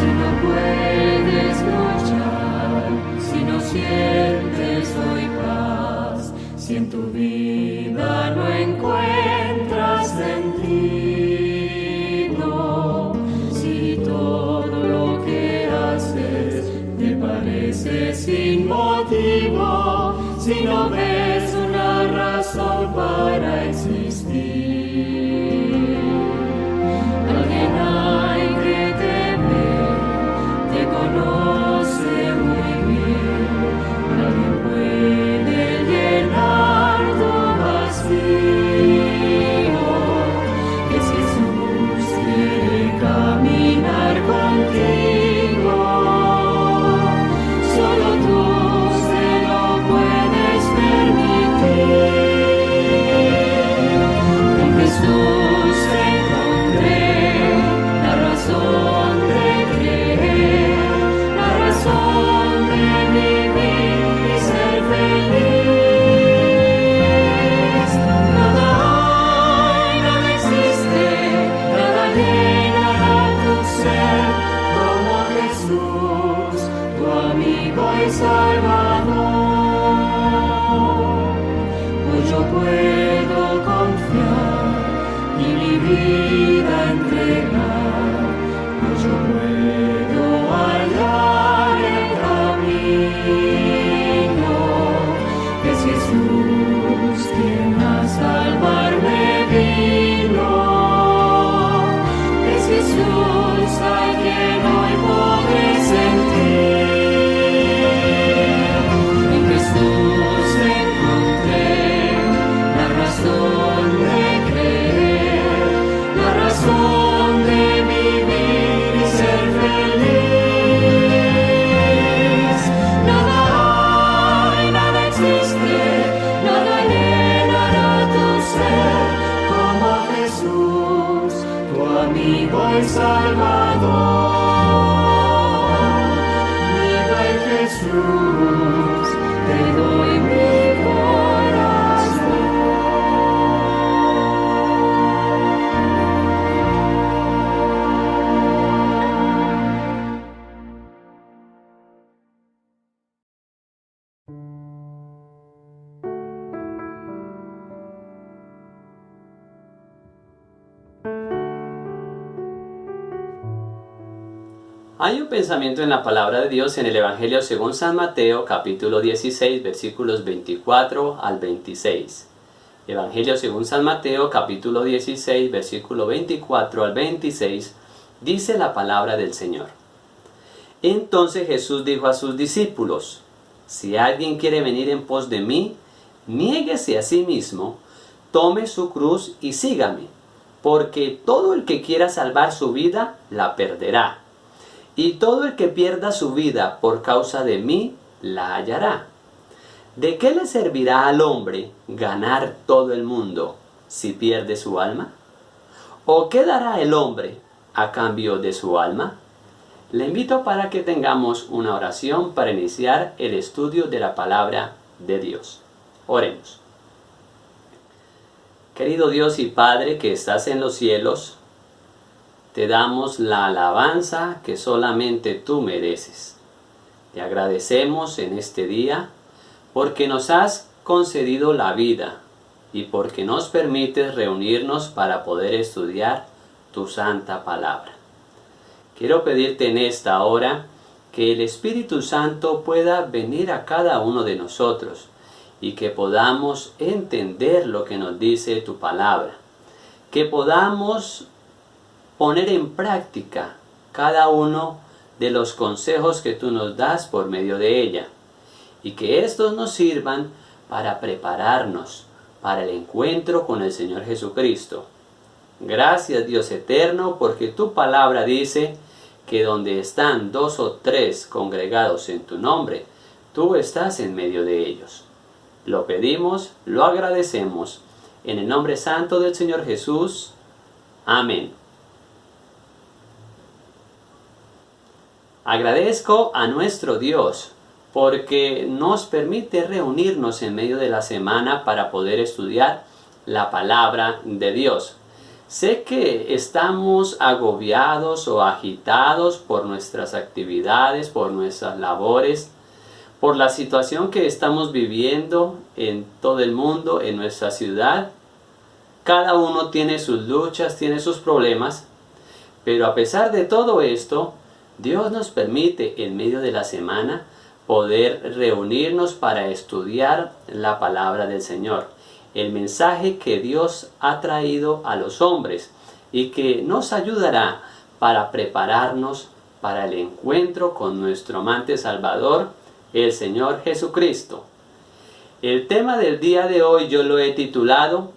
no puedes luchar, si no sientes hoy paz, si en tu vida no encuentras sentido, si todo lo que haces te parece sin motivo, si no ves una razón para existir. Alguien hay que te ve, te conoce muy bien, nadie puede llenar tu vacío. Es Jesús, quiere caminar contigo, solo tú se lo puedes permitir. En Jesús encontré la razón de creer, la razón de vivir y ser feliz. Nada hay, nada existe, nada llenará tu ser como Jesús, tu amigo y Salvador. Hoy yo puedo confiar y mi vida entregar, hoy yo puedo hallar el camino. Es Jesús quien a salvarme vino, es Jesús a quien hoy podré sentir. En Jesús encontré la razón de creer, la razón de vivir y ser feliz. Nada hay, nada existe, nada llenará tu ser como Jesús, tu amigo y Salvador. Viva en Jesús, te doy mi corazón. Hay un pensamiento en la palabra de Dios en el Evangelio según San Mateo, capítulo 16, versículos 24 al 26. Evangelio según San Mateo, capítulo 16, versículo 24 al 26, dice la palabra del Señor. Entonces Jesús dijo a sus discípulos: si alguien quiere venir en pos de mí, niéguese a sí mismo, tome su cruz y sígame, porque todo el que quiera salvar su vida, la perderá. Y todo el que pierda su vida por causa de mí, la hallará. ¿De qué le servirá al hombre ganar todo el mundo si pierde su alma? ¿O qué dará el hombre a cambio de su alma? Le invito para que tengamos una oración para iniciar el estudio de la palabra de Dios. Oremos. Querido Dios y Padre que estás en los cielos, te damos la alabanza que solamente tú mereces. Te agradecemos en este día porque nos has concedido la vida y porque nos permites reunirnos para poder estudiar tu santa palabra. Quiero pedirte en esta hora que el Espíritu Santo pueda venir a cada uno de nosotros y que podamos entender lo que nos dice tu palabra, que podamos poner en práctica cada uno de los consejos que tú nos das por medio de ella, y que estos nos sirvan para prepararnos para el encuentro con el Señor Jesucristo. Gracias, Dios eterno, porque tu palabra dice que donde están 2 o 3 congregados en tu nombre, tú estás en medio de ellos. Lo pedimos, lo agradecemos, en el nombre santo del Señor Jesús. Amén. Agradezco a nuestro Dios porque nos permite reunirnos en medio de la semana para poder estudiar la palabra de Dios. Sé que estamos agobiados o agitados por nuestras actividades, por nuestras labores, por la situación que estamos viviendo en todo el mundo, en nuestra ciudad. Cada uno tiene sus luchas, tiene sus problemas, pero a pesar de todo esto, Dios nos permite en medio de la semana poder reunirnos para estudiar la palabra del Señor, el mensaje que Dios ha traído a los hombres y que nos ayudará para prepararnos para el encuentro con nuestro amante Salvador, el Señor Jesucristo. El tema del día de hoy yo lo he titulado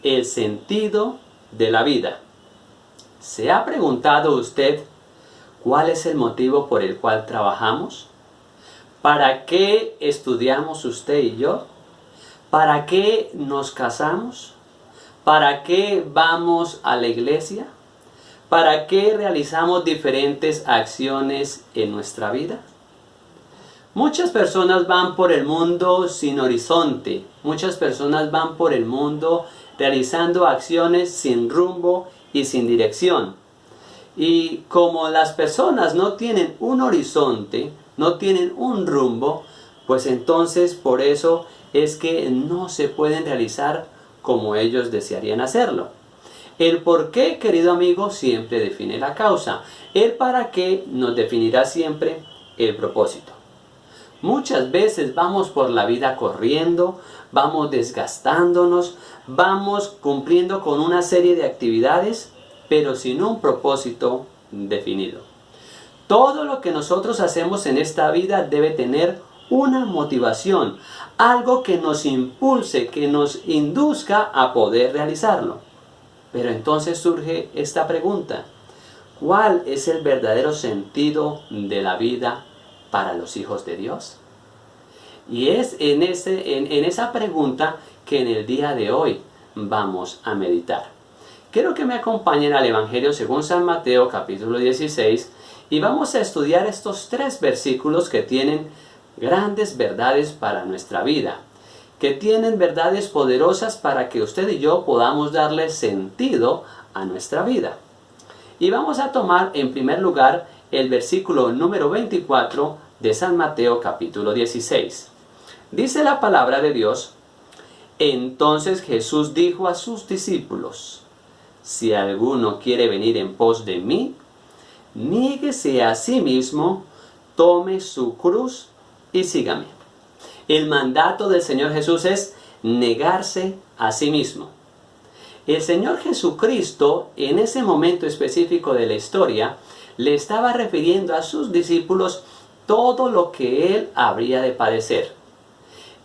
El sentido de la vida. ¿Se ha preguntado usted cuál es el motivo por el cual trabajamos? ¿Para qué estudiamos usted y yo? ¿Para qué nos casamos? ¿Para qué vamos a la iglesia? ¿Para qué realizamos diferentes acciones en nuestra vida? Muchas personas van por el mundo sin horizonte. Muchas personas van por el mundo realizando acciones sin rumbo y sin dirección. Y como las personas no tienen un horizonte, no tienen un rumbo, pues entonces por eso es que no se pueden realizar como ellos desearían hacerlo. El por qué, querido amigo, siempre define la causa. El para qué nos definirá siempre el propósito. Muchas veces vamos por la vida corriendo, vamos desgastándonos, vamos cumpliendo con una serie de actividades, pero sin un propósito definido. Todo lo que nosotros hacemos en esta vida debe tener una motivación, algo que nos impulse, que nos induzca a poder realizarlo. Pero entonces surge esta pregunta: ¿cuál es el verdadero sentido de la vida para los hijos de Dios? Y es en esa pregunta que en el día de hoy vamos a meditar. Quiero que me acompañen al Evangelio según San Mateo capítulo 16 y vamos a estudiar estos 3 versículos que tienen grandes verdades para nuestra vida, que tienen verdades poderosas para que usted y yo podamos darle sentido a nuestra vida. Y vamos a tomar en primer lugar el versículo número 24 de San Mateo capítulo 16. Dice la palabra de Dios: Entonces Jesús dijo a sus discípulos: Si alguno quiere venir en pos de mí, niéguese a sí mismo, tome su cruz y sígame. El mandato del Señor Jesús es negarse a sí mismo. El Señor Jesucristo, en ese momento específico de la historia, le estaba refiriendo a sus discípulos todo lo que Él habría de padecer.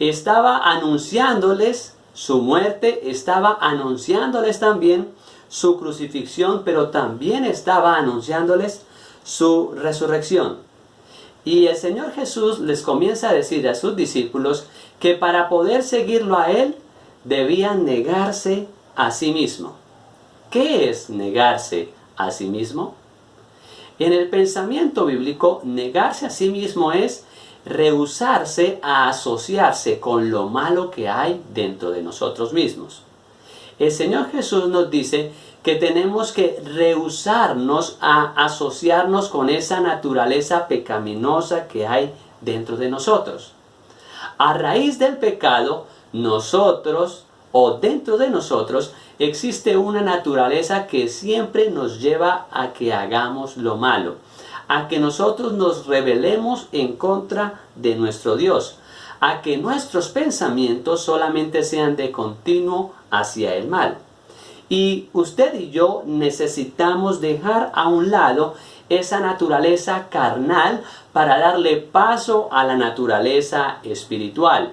Estaba anunciándoles su muerte, estaba anunciándoles también su crucifixión, pero también estaba anunciándoles su resurrección. Y el Señor Jesús les comienza a decir a sus discípulos que para poder seguirlo a Él, debían negarse a sí mismo. ¿Qué es negarse a sí mismo? En el pensamiento bíblico, negarse a sí mismo es rehusarse a asociarse con lo malo que hay dentro de nosotros mismos. El Señor Jesús nos dice que tenemos que rehusarnos a asociarnos con esa naturaleza pecaminosa que hay dentro de nosotros. A raíz del pecado, nosotros o dentro de nosotros existe una naturaleza que siempre nos lleva a que hagamos lo malo, a que nosotros nos rebelemos en contra de nuestro Dios, a que nuestros pensamientos solamente sean de continuo hacia el mal. Y usted y yo necesitamos dejar a un lado esa naturaleza carnal para darle paso a la naturaleza espiritual.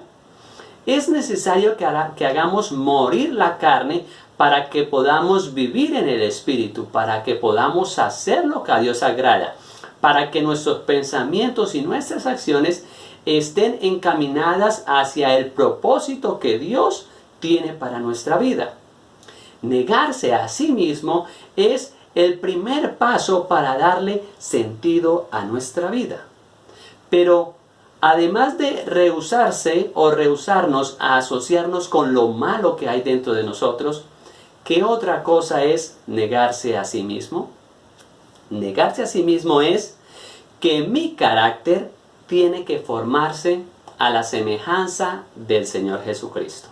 Es necesario que hagamos morir la carne para que podamos vivir en el Espíritu, para que podamos hacer lo que a Dios agrada, para que nuestros pensamientos y nuestras acciones estén encaminadas hacia el propósito que Dios tiene para nuestra vida. Negarse a sí mismo es el primer paso para darle sentido a nuestra vida. Pero además de rehusarse o rehusarnos a asociarnos con lo malo que hay dentro de nosotros, ¿qué otra cosa es negarse a sí mismo? Negarse a sí mismo es que mi carácter tiene que formarse a la semejanza del Señor Jesucristo.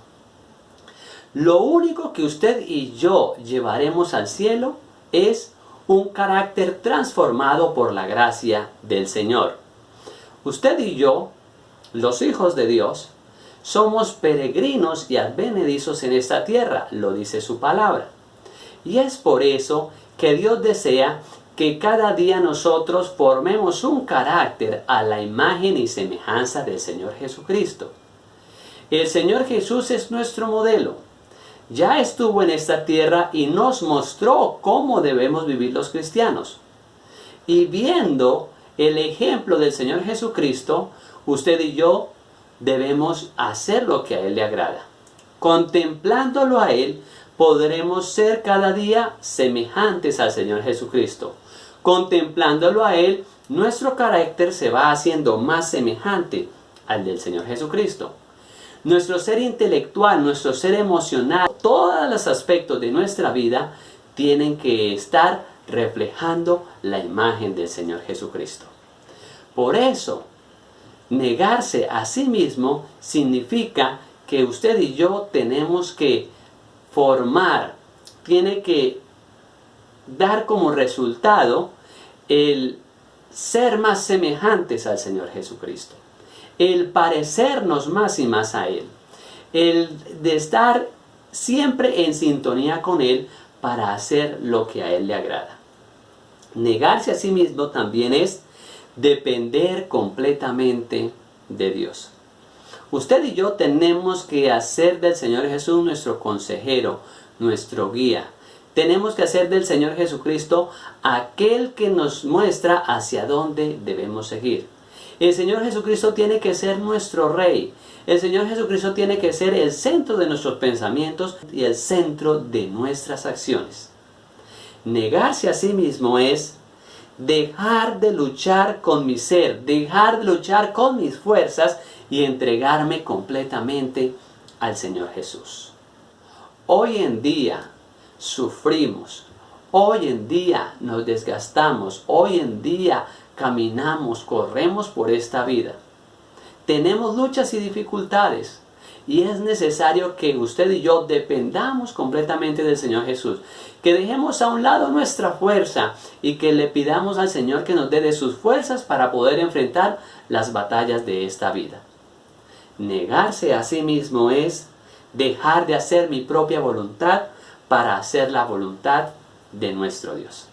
Lo único que usted y yo llevaremos al cielo es un carácter transformado por la gracia del Señor. Usted y yo, los hijos de Dios, somos peregrinos y advenedizos en esta tierra, lo dice su palabra. Y es por eso que Dios desea que cada día nosotros formemos un carácter a la imagen y semejanza del Señor Jesucristo. El Señor Jesús es nuestro modelo. Ya estuvo en esta tierra y nos mostró cómo debemos vivir los cristianos. Y viendo el ejemplo del Señor Jesucristo, usted y yo debemos hacer lo que a Él le agrada. Contemplándolo a Él, podremos ser cada día semejantes al Señor Jesucristo. Contemplándolo a Él, nuestro carácter se va haciendo más semejante al del Señor Jesucristo. Nuestro ser intelectual, nuestro ser emocional, todos los aspectos de nuestra vida tienen que estar reflejando la imagen del Señor Jesucristo. Por eso, negarse a sí mismo significa que usted y yo tenemos que formar, tiene que dar como resultado el ser más semejantes al Señor Jesucristo, el parecernos más y más a Él, el de estar siempre en sintonía con Él para hacer lo que a Él le agrada. Negarse a sí mismo también es depender completamente de Dios. Usted y yo tenemos que hacer del Señor Jesús nuestro consejero, nuestro guía. Tenemos que hacer del Señor Jesucristo aquel que nos muestra hacia dónde debemos seguir. El Señor Jesucristo tiene que ser nuestro Rey. El Señor Jesucristo tiene que ser el centro de nuestros pensamientos y el centro de nuestras acciones. Negarse a sí mismo es dejar de luchar con mi ser, dejar de luchar con mis fuerzas y entregarme completamente al Señor Jesús. Hoy en día sufrimos, hoy en día nos desgastamos, hoy en día caminamos, corremos por esta vida. Tenemos luchas y dificultades y es necesario que usted y yo dependamos completamente del Señor Jesús. Que dejemos a un lado nuestra fuerza y que le pidamos al Señor que nos dé de sus fuerzas para poder enfrentar las batallas de esta vida. Negarse a sí mismo es dejar de hacer mi propia voluntad para hacer la voluntad de nuestro Dios.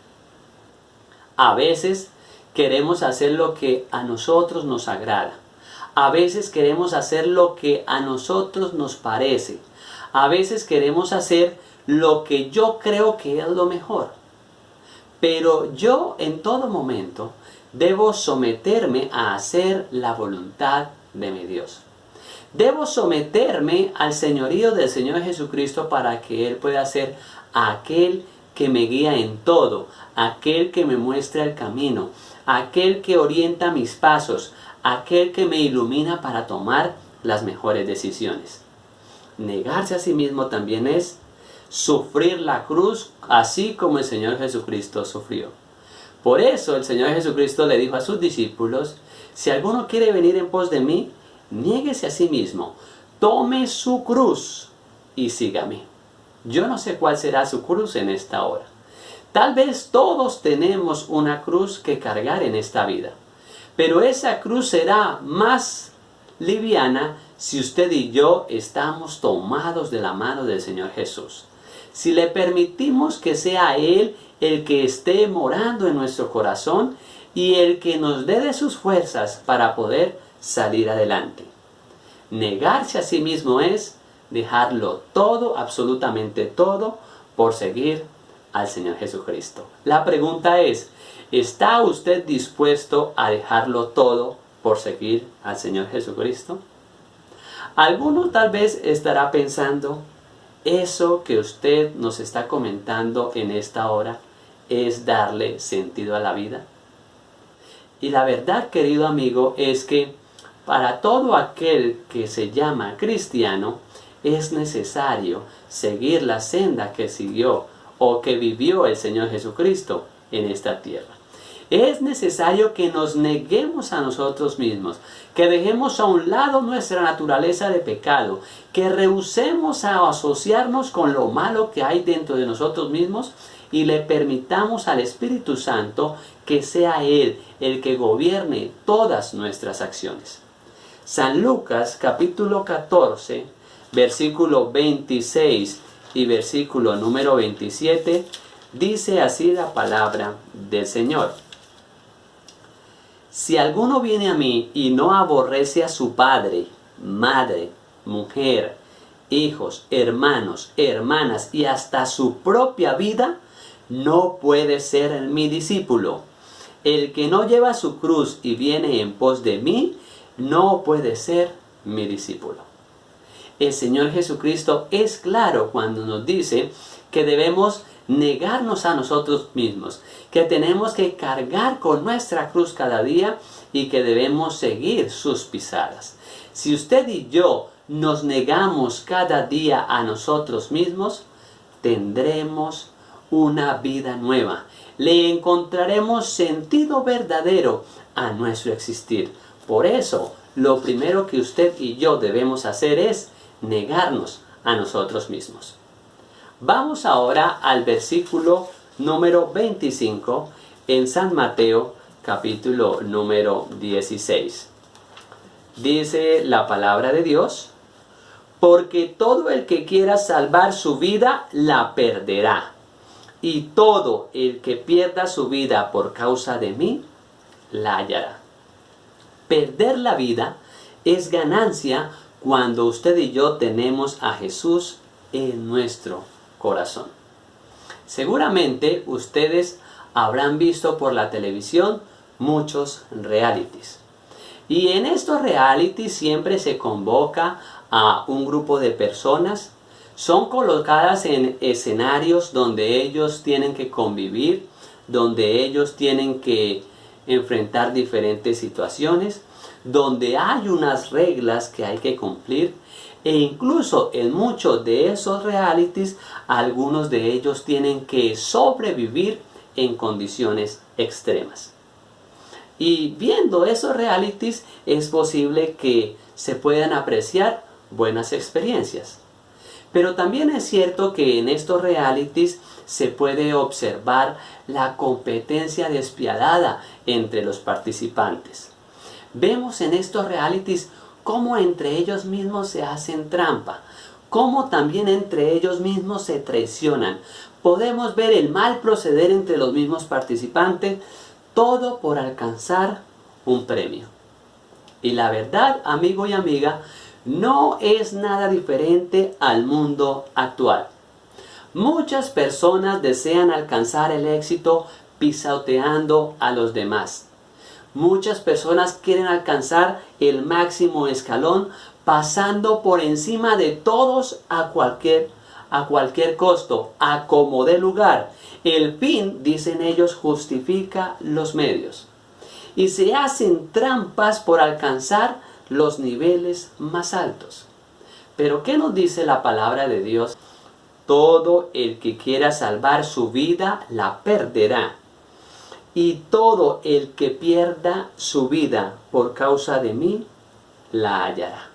A veces queremos hacer lo que a nosotros nos agrada. A veces queremos hacer lo que a nosotros nos parece. A veces queremos hacer lo que yo creo que es lo mejor. Pero yo en todo momento debo someterme a hacer la voluntad de mi Dios. Debo someterme al señorío del Señor Jesucristo para que Él pueda ser aquel que me guía en todo, aquel que me muestra el camino, aquel que orienta mis pasos, aquel que me ilumina para tomar las mejores decisiones. Negarse a sí mismo también es sufrir la cruz, así como el Señor Jesucristo sufrió. Por eso el Señor Jesucristo le dijo a sus discípulos: si alguno quiere venir en pos de mí, niéguese a sí mismo, tome su cruz y sígame. Yo no sé cuál será su cruz en esta hora. Tal vez todos tenemos una cruz que cargar en esta vida, pero esa cruz será más liviana si usted y yo estamos tomados de la mano del Señor Jesús. Si le permitimos que sea Él el que esté morando en nuestro corazón y el que nos dé de sus fuerzas para poder salir adelante. Negarse a sí mismo es dejarlo todo, absolutamente todo, por seguir al Señor Jesucristo. La pregunta es: ¿está usted dispuesto a dejarlo todo por seguir al Señor Jesucristo? Alguno tal vez estará pensando: eso que usted nos está comentando en esta hora es darle sentido a la vida. Y la verdad, querido amigo, es que para todo aquel que se llama cristiano, es necesario seguir la senda que siguió o que vivió el Señor Jesucristo en esta tierra. Es necesario que nos neguemos a nosotros mismos, que dejemos a un lado nuestra naturaleza de pecado, que rehusemos a asociarnos con lo malo que hay dentro de nosotros mismos y le permitamos al Espíritu Santo que sea Él el que gobierne todas nuestras acciones. San Lucas capítulo 14, versículo 26 y versículo número 27, dice así la palabra del Señor. Si alguno viene a mí y no aborrece a su padre, madre, mujer, hijos, hermanos, hermanas y hasta su propia vida, no puede ser mi discípulo. El que no lleva su cruz y viene en pos de mí, no puede ser mi discípulo. El Señor Jesucristo es claro cuando nos dice que debemos negarnos a nosotros mismos, que tenemos que cargar con nuestra cruz cada día y que debemos seguir sus pisadas. Si usted y yo nos negamos cada día a nosotros mismos, tendremos una vida nueva. Le encontraremos sentido verdadero a nuestro existir. Por eso, lo primero que usted y yo debemos hacer es negarnos a nosotros mismos. Vamos ahora al versículo número 25 en San Mateo capítulo número 16. Dice la palabra de Dios: porque todo el que quiera salvar su vida la perderá, y todo el que pierda su vida por causa de mí la hallará. Perder la vida es ganancia cuando usted y yo tenemos a Jesús en nuestro corazón. Seguramente ustedes habrán visto por la televisión muchos realities. Y en estos realities siempre se convoca a un grupo de personas. Son colocadas en escenarios donde ellos tienen que convivir, donde ellos tienen que enfrentar diferentes situaciones, donde hay unas reglas que hay que cumplir. E incluso en muchos de esos realities, algunos de ellos tienen que sobrevivir en condiciones extremas. Y viendo esos realities es posible que se puedan apreciar buenas experiencias. Pero también es cierto que en estos realities se puede observar la competencia despiadada entre los participantes. Vemos en estos realities cómo entre ellos mismos se hacen trampa, cómo también entre ellos mismos se traicionan. Podemos ver el mal proceder entre los mismos participantes, todo por alcanzar un premio. Y la verdad, amigo y amiga, no es nada diferente al mundo actual. Muchas personas desean alcanzar el éxito pisoteando a los demás. Muchas personas quieren alcanzar el máximo escalón pasando por encima de todos a cualquier costo, a como dé lugar. El fin, dicen ellos, justifica los medios. Y se hacen trampas por alcanzar los niveles más altos. Pero ¿qué nos dice la palabra de Dios? Todo el que quiera salvar su vida la perderá, y todo el que pierda su vida por causa de mí la hallará.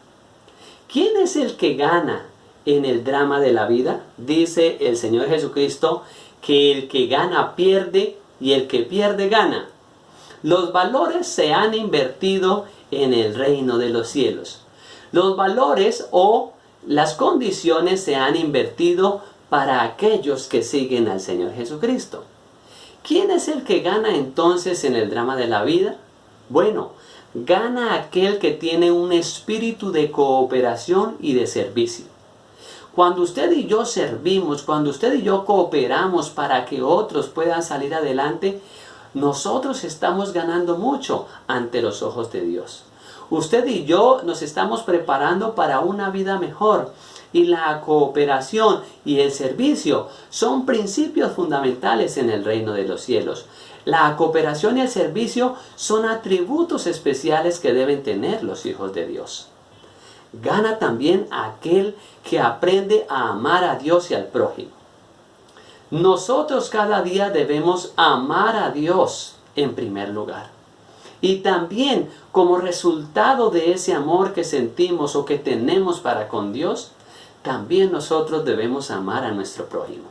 ¿Quién es el que gana en el drama de la vida? Dice el Señor Jesucristo que el que gana pierde y el que pierde gana. Los valores se han invertido en el reino de los cielos. Los valores o las condiciones se han invertido para aquellos que siguen al Señor Jesucristo. ¿Quién es el que gana entonces en el drama de la vida? Bueno, gana aquel que tiene un espíritu de cooperación y de servicio. Cuando usted y yo servimos, cuando usted y yo cooperamos para que otros puedan salir adelante, nosotros estamos ganando mucho ante los ojos de Dios. Usted y yo nos estamos preparando para una vida mejor. Y la cooperación y el servicio son principios fundamentales en el reino de los cielos. La cooperación y el servicio son atributos especiales que deben tener los hijos de Dios. Gana también a aquel que aprende a amar a Dios y al prójimo. Nosotros cada día debemos amar a Dios en primer lugar. Y también como resultado de ese amor que sentimos o que tenemos para con Dios, también nosotros debemos amar a nuestro prójimo.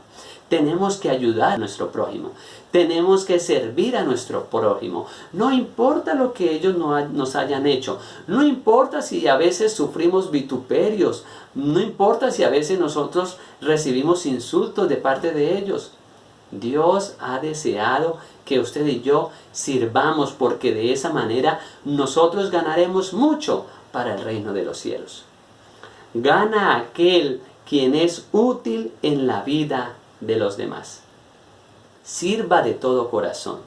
Tenemos que ayudar a nuestro prójimo. Tenemos que servir a nuestro prójimo. No importa lo que ellos nos hayan hecho. No importa si a veces sufrimos vituperios. No importa si a veces nosotros recibimos insultos de parte de ellos. Dios ha deseado que usted y yo sirvamos, porque de esa manera nosotros ganaremos mucho para el reino de los cielos. Gana aquel quien es útil en la vida de los demás. Sirva de todo corazón.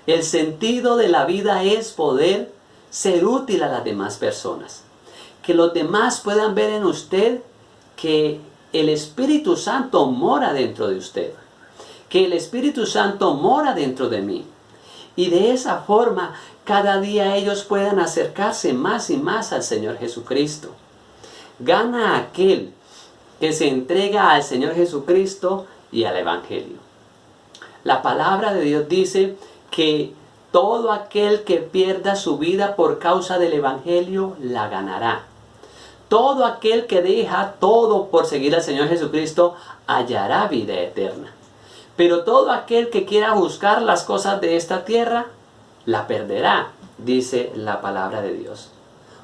El sentido de la vida es poder ser útil a las demás personas. Que los demás puedan ver en usted que el Espíritu Santo mora dentro de usted. Que el Espíritu Santo mora dentro de mí. Y de esa forma, cada día ellos puedan acercarse más y más al Señor Jesucristo. Gana aquel que se entrega al Señor Jesucristo y al Evangelio. La palabra de Dios dice que todo aquel que pierda su vida por causa del Evangelio, la ganará. Todo aquel que deja todo por seguir al Señor Jesucristo, hallará vida eterna. Pero todo aquel que quiera buscar las cosas de esta tierra, la perderá, dice la palabra de Dios.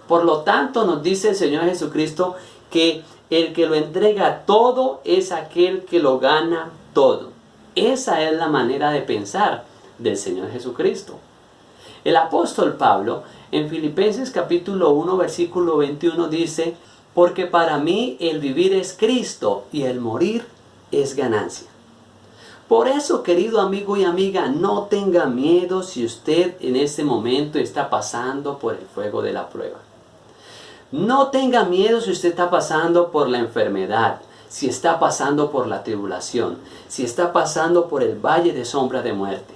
Por lo tanto, nos dice el Señor Jesucristo que el que lo entrega todo es aquel que lo gana todo. Esa es la manera de pensar del Señor Jesucristo. El apóstol Pablo, en Filipenses capítulo 1, versículo 21, dice: porque para mí el vivir es Cristo y el morir es ganancia. Por eso, querido amigo y amiga, no tenga miedo si usted en este momento está pasando por el fuego de la prueba. No tenga miedo si usted está pasando por la enfermedad, si está pasando por la tribulación, si está pasando por el valle de sombra de muerte.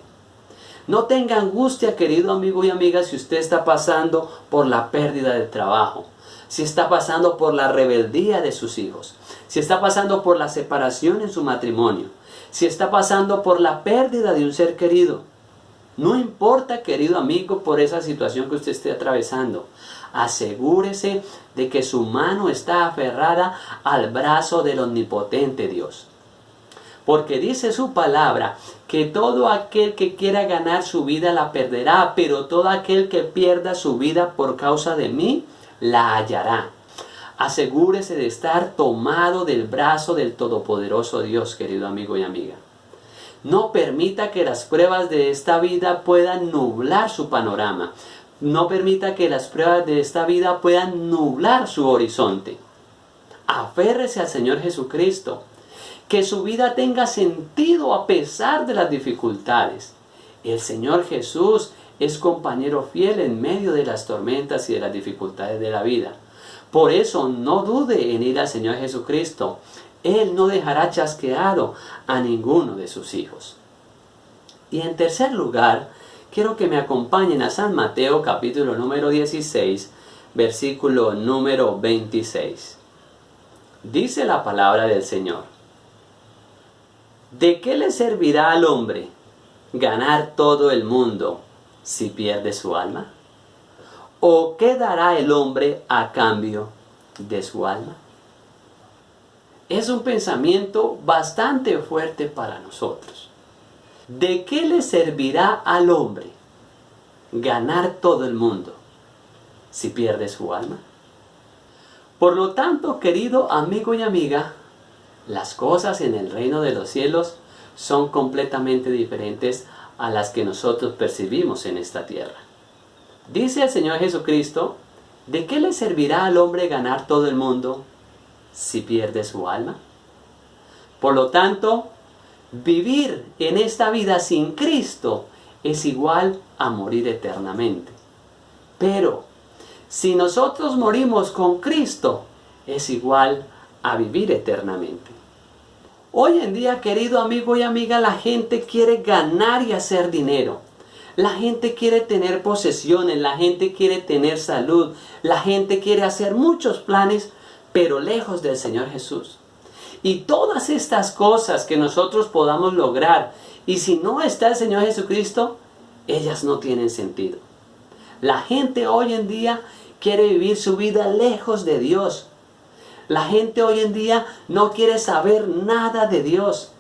No tenga angustia, querido amigo y amiga, si usted está pasando por la pérdida de trabajo, si está pasando por la rebeldía de sus hijos, si está pasando por la separación en su matrimonio, si está pasando por la pérdida de un ser querido. No importa, querido amigo, por esa situación que usted esté atravesando. Asegúrese de que su mano está aferrada al brazo del omnipotente Dios. Porque dice su palabra que todo aquel que quiera ganar su vida la perderá, pero todo aquel que pierda su vida por causa de mí la hallará. Asegúrese de estar tomado del brazo del todopoderoso Dios, querido amigo y amiga. No permita que las pruebas de esta vida puedan nublar su panorama. No permita que las pruebas de esta vida puedan nublar su horizonte. Aférrese al Señor Jesucristo. Que su vida tenga sentido a pesar de las dificultades. El Señor Jesús es compañero fiel en medio de las tormentas y de las dificultades de la vida. Por eso no dude en ir al Señor Jesucristo. Él no dejará chasqueado a ninguno de sus hijos. Y en tercer lugar, quiero que me acompañen a San Mateo capítulo número 16, versículo número 26. Dice la palabra del Señor: ¿de qué le servirá al hombre ganar todo el mundo si pierde su alma? ¿O qué dará el hombre a cambio de su alma? Es un pensamiento bastante fuerte para nosotros. ¿De qué le servirá al hombre ganar todo el mundo si pierde su alma? Por lo tanto, querido amigo y amiga, las cosas en el reino de los cielos son completamente diferentes a las que nosotros percibimos en esta tierra. Dice el Señor Jesucristo: ¿de qué le servirá al hombre ganar todo el mundo si pierde su alma? Por lo tanto, vivir en esta vida sin Cristo es igual a morir eternamente. Pero si nosotros morimos con Cristo, es igual a vivir eternamente. Hoy en día, querido amigo y amiga, la gente quiere ganar y hacer dinero. La gente quiere tener posesiones, la gente quiere tener salud, la gente quiere hacer muchos planes, pero lejos del Señor Jesús. Y todas estas cosas que nosotros podamos lograr, y si no está el Señor Jesucristo, ellas no tienen sentido. La gente hoy en día quiere vivir su vida lejos de Dios. La gente hoy en día no quiere saber nada de Dios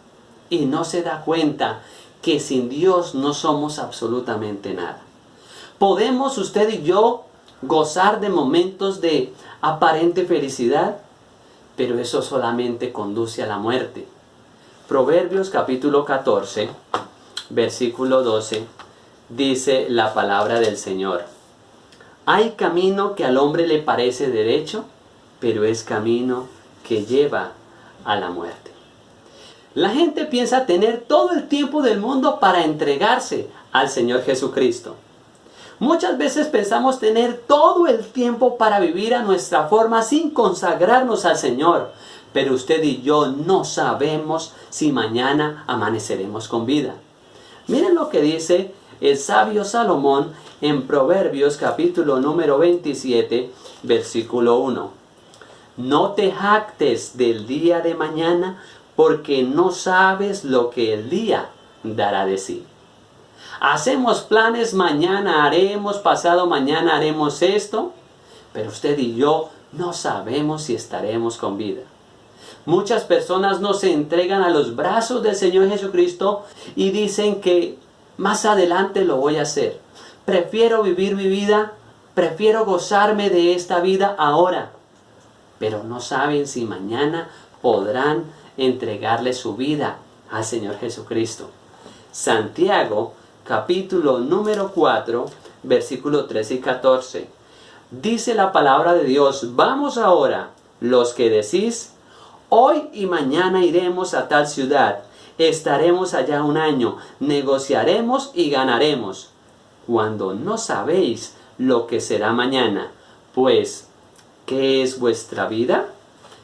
y no se da cuenta que sin Dios no somos absolutamente nada. ¿Podemos usted y yo gozar de momentos de aparente felicidad? Pero eso solamente conduce a la muerte. Proverbios capítulo 14, versículo 12, dice la palabra del Señor. Hay camino que al hombre le parece derecho, pero es camino que lleva a la muerte. La gente piensa tener todo el tiempo del mundo para entregarse al Señor Jesucristo. Muchas veces pensamos tener todo el tiempo para vivir a nuestra forma sin consagrarnos al Señor. Pero usted y yo no sabemos si mañana amaneceremos con vida. Miren lo que dice el sabio Salomón en Proverbios capítulo número 27, versículo 1. No te jactes del día de mañana, porque no sabes lo que el día dará de sí. Hacemos planes, mañana haremos, pasado mañana haremos esto, pero usted y yo no sabemos si estaremos con vida. Muchas personas no se entregan a los brazos del Señor Jesucristo y dicen que más adelante lo voy a hacer. Prefiero vivir mi vida, prefiero gozarme de esta vida ahora, pero no saben si mañana podrán entregarle su vida al Señor Jesucristo. Santiago, capítulo número 4, versículo 13 y 14. Dice la palabra de Dios: vamos ahora, los que decís, hoy y mañana iremos a tal ciudad, estaremos allá un año, negociaremos y ganaremos, cuando no sabéis lo que será mañana. Pues, ¿qué es vuestra vida?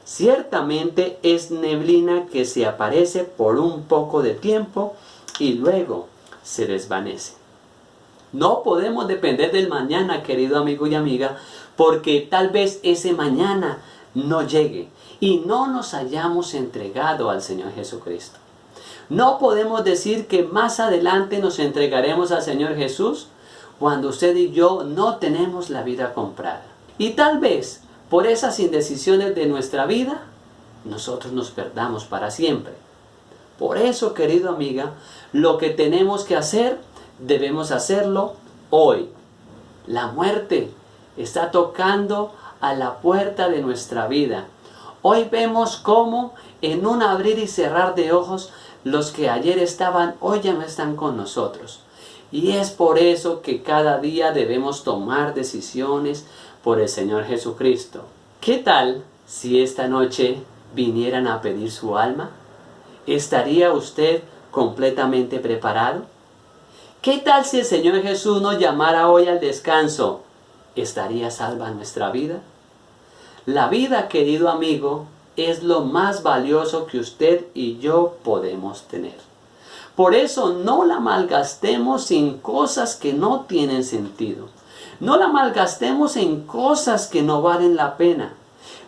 Ciertamente es neblina que se aparece por un poco de tiempo y luego se desvanece. No podemos depender del mañana, querido amigo y amiga, porque tal vez ese mañana no llegue y no nos hayamos entregado al Señor Jesucristo. No podemos decir que más adelante nos entregaremos al Señor Jesús cuando usted y yo no tenemos la vida comprada. Y tal vez por esas indecisiones de nuestra vida, nosotros nos perdamos para siempre. Por eso, querido amiga, lo que tenemos que hacer, debemos hacerlo hoy. La muerte está tocando a la puerta de nuestra vida. Hoy vemos cómo en un abrir y cerrar de ojos, los que ayer estaban, hoy ya no están con nosotros. Y es por eso que cada día debemos tomar decisiones por el Señor Jesucristo. ¿Qué tal si esta noche vinieran a pedir su alma? ¿Estaría usted completamente preparado? ¿Qué tal si el Señor Jesús nos llamara hoy al descanso? ¿Estaría salva nuestra vida? La vida, querido amigo, es lo más valioso que usted y yo podemos tener. Por eso no la malgastemos en cosas que no tienen sentido. No la malgastemos en cosas que no valen la pena.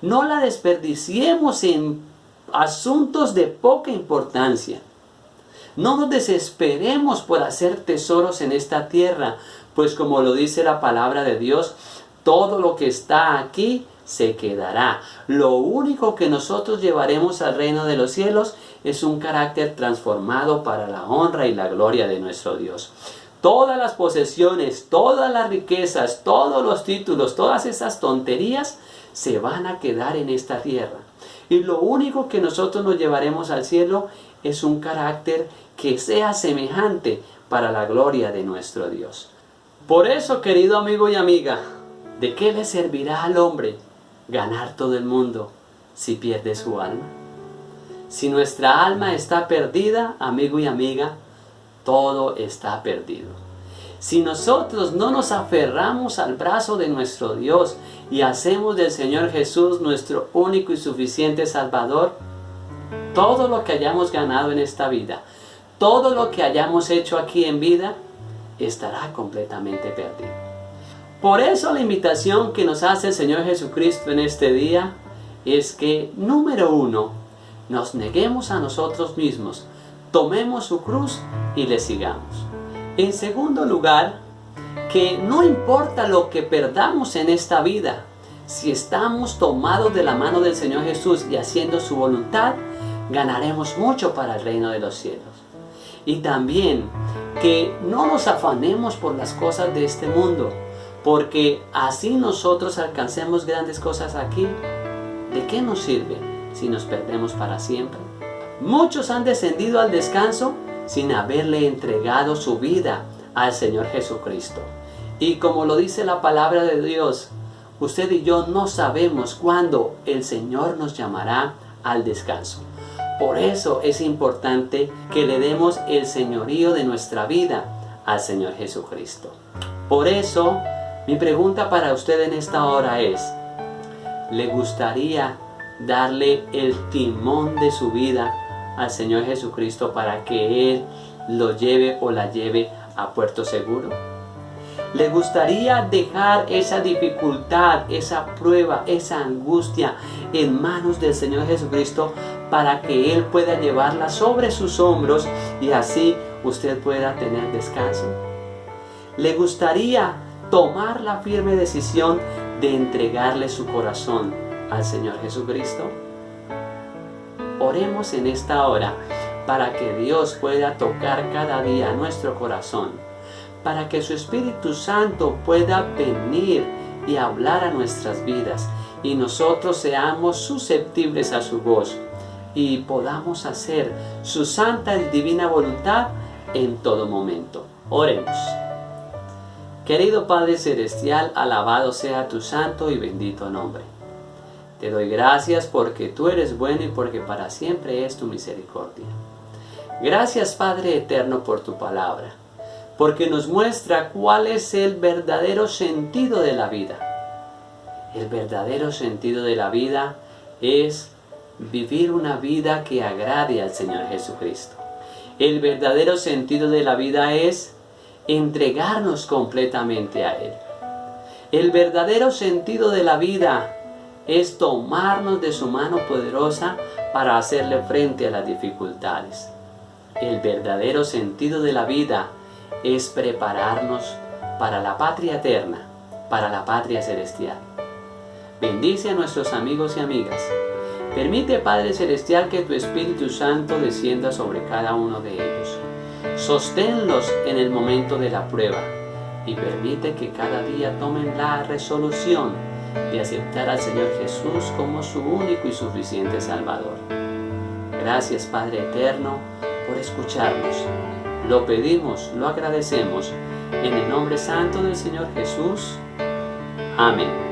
No la desperdiciemos en asuntos de poca importancia. No nos desesperemos por hacer tesoros en esta tierra, pues como lo dice la palabra de Dios, todo lo que está aquí se quedará. Lo único que nosotros llevaremos al reino de los cielos es un carácter transformado para la honra y la gloria de nuestro Dios. Todas las posesiones, todas las riquezas, todos los títulos, todas esas tonterías se van a quedar en esta tierra. Y lo único que nosotros nos llevaremos al cielo es un carácter que sea semejante para la gloria de nuestro Dios. Por eso, querido amigo y amiga, ¿de qué le servirá al hombre ganar todo el mundo si pierde su alma? Si nuestra alma está perdida, amigo y amiga, todo está perdido. Si nosotros no nos aferramos al brazo de nuestro Dios y hacemos del Señor Jesús nuestro único y suficiente Salvador, todo lo que hayamos ganado en esta vida, todo lo que hayamos hecho aquí en vida, estará completamente perdido. Por eso la invitación que nos hace el Señor Jesucristo en este día es que, número uno, nos neguemos a nosotros mismos, tomemos su cruz y le sigamos. En segundo lugar, que no importa lo que perdamos en esta vida, si estamos tomados de la mano del Señor Jesús y haciendo su voluntad, ganaremos mucho para el reino de los cielos. Y también que no nos afanemos por las cosas de este mundo, porque así nosotros alcancemos grandes cosas aquí. ¿De qué nos sirve si nos perdemos para siempre? Muchos han descendido al descanso sin haberle entregado su vida al Señor Jesucristo. Y como lo dice la palabra de Dios, usted y yo no sabemos cuándo el Señor nos llamará al descanso. Por eso es importante que le demos el señorío de nuestra vida al Señor Jesucristo. Por eso, mi pregunta para usted en esta hora es, ¿le gustaría darle el timón de su vida al Señor Jesucristo para que Él lo lleve o la lleve a puerto seguro? ¿Le gustaría dejar esa dificultad, esa prueba, esa angustia en manos del Señor Jesucristo para que Él pueda llevarla sobre sus hombros y así usted pueda tener descanso? ¿Le gustaría tomar la firme decisión de entregarle su corazón al Señor Jesucristo? Oremos en esta hora para que Dios pueda tocar cada día nuestro corazón, para que su Espíritu Santo pueda venir y hablar a nuestras vidas y nosotros seamos susceptibles a su voz y podamos hacer su santa y divina voluntad en todo momento. Oremos. Querido Padre Celestial, alabado sea tu santo y bendito nombre. Te doy gracias porque tú eres bueno y porque para siempre es tu misericordia. Gracias, Padre eterno, por tu palabra, porque nos muestra cuál es el verdadero sentido de la vida. El verdadero sentido de la vida es vivir una vida que agrade al Señor Jesucristo. El verdadero sentido de la vida es entregarnos completamente a Él. El verdadero sentido de la vida es tomarnos de su mano poderosa para hacerle frente a las dificultades. El verdadero sentido de la vida es prepararnos para la patria eterna, para la patria celestial. Bendice a nuestros amigos y amigas. Permite, Padre Celestial, que tu Espíritu Santo descienda sobre cada uno de ellos. Sosténlos en el momento de la prueba y permite que cada día tomen la resolución de aceptar al Señor Jesús como su único y suficiente Salvador. Gracias, Padre eterno, por escucharnos. Lo pedimos, lo agradecemos, en el nombre santo del Señor Jesús. Amén.